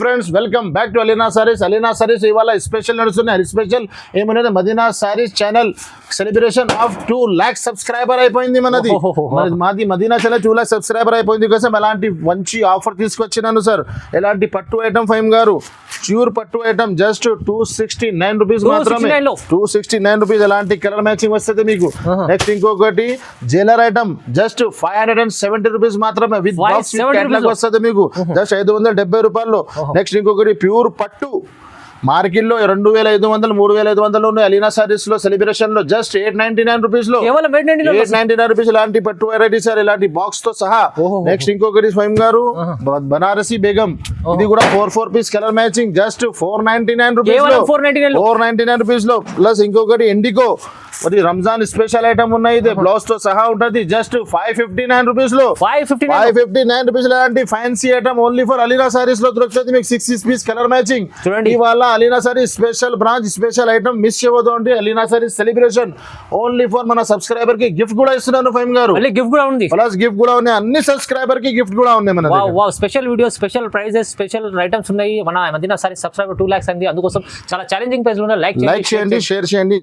Friends welcome back to Alina sarees ఇవాళ special నడుస్తున్నాయి. Special ఏమనేది Madina sarees channel celebration of 2 lakh subscriber అయిపోయింది మాది మదీనా ఛానల్ 2 lakh సబ్స్క్రైబర్ అయిపోయింది కోసం ఎలాంటి మంచి ఆఫర్ తీసుకొచ్చినాను సార్. ఎలాంటి పట్టు ఐటమ్ ఫైమ్ గారు ప్యూర్ పట్టు ఐటమ్ జస్ట్ 269 రూపీస్ మాత్రమే. 269 రూపీస్ ఎలాంటి కలర్ మ్యాచింగ్ వస్తుంది మీకు. నెక్స్ట్ ఇంకొకటి జ్యువెలర్ ఐటమ్ జస్ట్ 570 రూపీస్ మాత్రమే విత్ బాక్స్ క్యాటలాగ్ వస్తుంది మీకు జస్ట్ 570 రూపాయల్లో. నెక్స్ట్ ఇంకొకటి ప్యూర్ పట్టు మార్కెట్లో 2500 3500 ఉన్నాయి. అలీనా సారీస్ లో సెలబ్రేషన్ లో జస్ట్ 899 రూపీస్ లో 899 రూపీస్ ఇలాంటి పట్టు వెరైటీ సార్, ఇలాంటి బాక్స్ తో సహా. నెక్స్ట్ ఇంకొకటి స్వయం గారు బనారసి బేగం, ఇది కూడా 4 piece colour matching just 499 rupees లో 499 రూపీస్ లో. ప్లస్ ఇంకొకటి ఇండిగో మరి రంజాన్ స్పెషల్ ఐటమ్ ఉన్నాయి, ఇది బ్లౌజ్ తో సహా ఉంటది జస్ట్ 559 రూపీస్ లో 559 రూపీస్ లాంటి fancy item only for Alina saris లో దొరుకుతుంది మీకు. 6 పీస్ కలర్ మ్యాచింగ్ చూడండి. ఇవాళ Alina saris special branch special item miss చేయవద్దు అంటే Alina saris celebration only for మన సబ్స్క్రైబర్ కి గిఫ్ట్ కూడా ఇస్తున్నాను ఫైమ్ గారు. గిఫ్ట్ కూడా ఉంది, ప్లస్ గిఫ్ట్ కూడా ఉన్నాయి, అన్ని సబ్స్క్రైబర్ కి గిఫ్ట్ కూడా ఉన్నాయి. మన special video, special prizes, special items ఉన్నాయి. మన మదీనా సారీస్ సబ్స్క్రైబర్ 2 lakhs అంది, అందుకోసం చాలా ఛాలెంజింగ్ ప్రైస్ లో లైక్ చేయండి, షేర్ చేయండి.